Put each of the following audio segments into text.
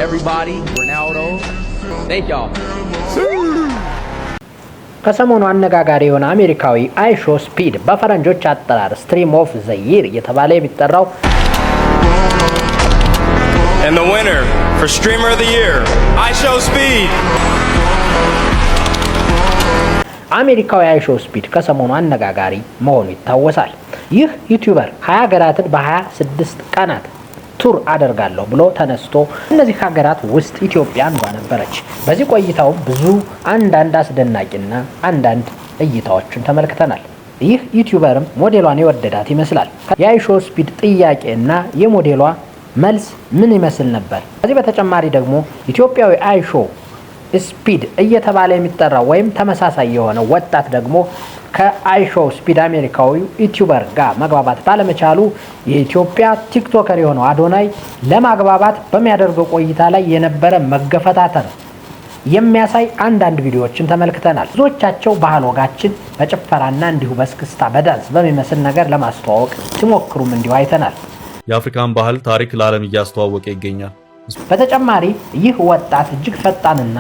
everybody. Ronaldo. Thank y'all. ከሰሞኑ አነጋጋሪ የሆነ አሜሪካዊ አይሾ ስፒድ በፈረንጆች አጠራር ስትሪም ኦፍ ዘ ይር እየተባለ የሚጠራው And the winner for Streamer of the Year, iShowSpeed. አሜሪካዊ አይሾ ስፒድ ከሰሞኑ አነጋጋሪ መሆኑ ይታወሳል። ይህ ዩቲዩበር 20 ሀገራትን በ26 ቀናት ቱር አደርጋለሁ ብሎ ተነስቶ እነዚህ ሀገራት ውስጥ ኢትዮጵያ አንዷ ነበረች። በዚህ ቆይታው ብዙ አንዳንድ አስደናቂና አንዳንድ እይታዎችን ተመልክተናል። ይህ ዩቲዩበርም ሞዴሏን የወደዳት ይመስላል። የአይሾ ስፒድ ጥያቄና የሞዴሏ መልስ ምን ይመስል ነበር? ከዚህ በተጨማሪ ደግሞ ኢትዮጵያዊ አይሾ ስፒድ እየተባለ የሚጠራው ወይም ተመሳሳይ የሆነ ወጣት ደግሞ ከአይሾ ስፒድ አሜሪካዊ ዩቲዩበር ጋር መግባባት ባለመቻሉ የኢትዮጵያ ቲክቶከር የሆነው አዶናይ ለማግባባት በሚያደርገው ቆይታ ላይ የነበረ መገፈታተር የሚያሳይ አንዳንድ ቪዲዮዎችን ተመልክተናል። ብዙዎቻቸው ባህል ወጋችን በጭፈራና እንዲሁ በስክስታ በዳንስ በሚመስል ነገር ለማስተዋወቅ ሲሞክሩም እንዲሁ አይተናል። የአፍሪካን ባህል ታሪክ ለዓለም እያስተዋወቀ ይገኛል። በተጨማሪ ይህ ወጣት እጅግ ፈጣንና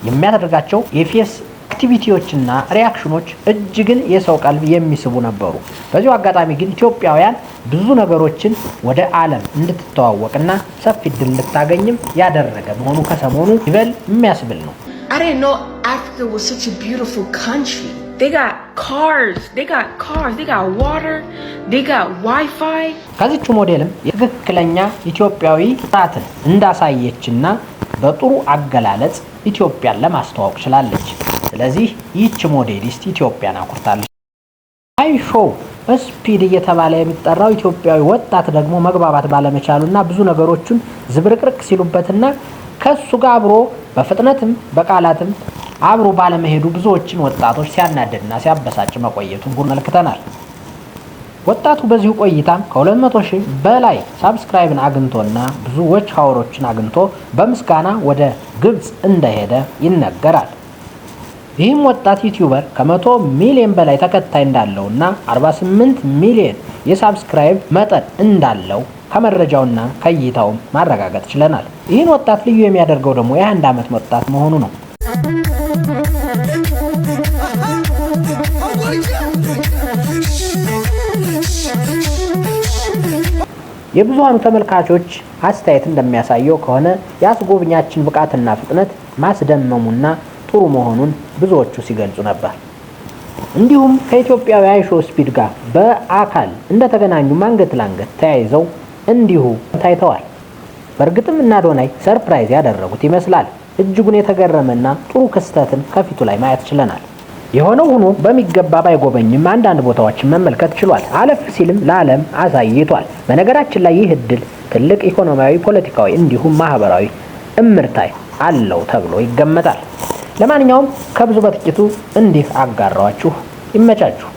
የሚያደርጋቸው የፌስ አክቲቪቲዎችና ሪአክሽኖች እጅግን የሰው ቀልብ የሚስቡ ነበሩ። በዚሁ አጋጣሚ ግን ኢትዮጵያውያን ብዙ ነገሮችን ወደ ዓለም እንድትተዋወቅና ሰፊ ዕድል እንድታገኝም ያደረገ መሆኑ ከሰሞኑ ይበል የሚያስብል ነው። I didn't know Africa was such a beautiful country. They got cars, they got water, they got Wi-Fi. ከዚቹ ሞዴልም የትክክለኛ ኢትዮጵያዊ ጥራትን እንዳሳየችና በጥሩ አገላለጽ ኢትዮጵያን ለማስተዋወቅ ችላለች። ስለዚህ ይህች ሞዴሊስት ኢትዮጵያን አኩርታለች። አይሾ ስፒድ እየተባለ የሚጠራው ኢትዮጵያዊ ወጣት ደግሞ መግባባት ባለመቻሉና ብዙ ነገሮችን ዝብርቅርቅ ሲሉበትና ከሱ ጋር አብሮ በፍጥነትም በቃላትም አብሮ ባለመሄዱ ብዙዎችን ወጣቶች ሲያናደድና ሲያበሳጭ መቆየቱን መልክተናል። ወጣቱ በዚሁ ቆይታም ከ200,000 በላይ ሳብስክራይብን አግኝቶና ብዙ ዎች ሀወሮችን አግኝቶ በምስጋና ወደ ግብጽ እንደሄደ ይነገራል። ይህም ወጣት ዩቲዩበር ከ100 ሚሊዮን በላይ ተከታይ እንዳለውና 48 ሚሊዮን የሳብስክራይብ መጠን እንዳለው ከመረጃውና ከእይታው ማረጋገጥ ችለናል። ይህን ወጣት ልዩ የሚያደርገው ደግሞ የ21 ዓመት ወጣት መሆኑ ነው። የብዙሃኑ ተመልካቾች አስተያየት እንደሚያሳየው ከሆነ የአስጎብኛችን ብቃትና ፍጥነት ማስደመሙና ጥሩ መሆኑን ብዙዎቹ ሲገልጹ ነበር። እንዲሁም ከኢትዮጵያዊ አይሾ ስፒድ ጋር በአካል እንደተገናኙ አንገት ለአንገት ተያይዘው እንዲሁ ታይተዋል። በእርግጥም እና አዶናይ ሰርፕራይዝ ያደረጉት ይመስላል። እጅጉን የተገረመና ጥሩ ክስተትን ከፊቱ ላይ ማየት ችለናል። የሆነው ሆኖ በሚገባ ባይጎበኝም አንዳንድ ቦታዎችን መመልከት ችሏል። አለፍ ሲልም ለዓለም አሳይቷል። በነገራችን ላይ ይህ እድል ትልቅ ኢኮኖሚያዊ፣ ፖለቲካዊ እንዲሁም ማህበራዊ እምርታ አለው ተብሎ ይገመታል። ለማንኛውም ከብዙ በጥቂቱ እንዲህ አጋራዋችሁ። ይመቻችሁ።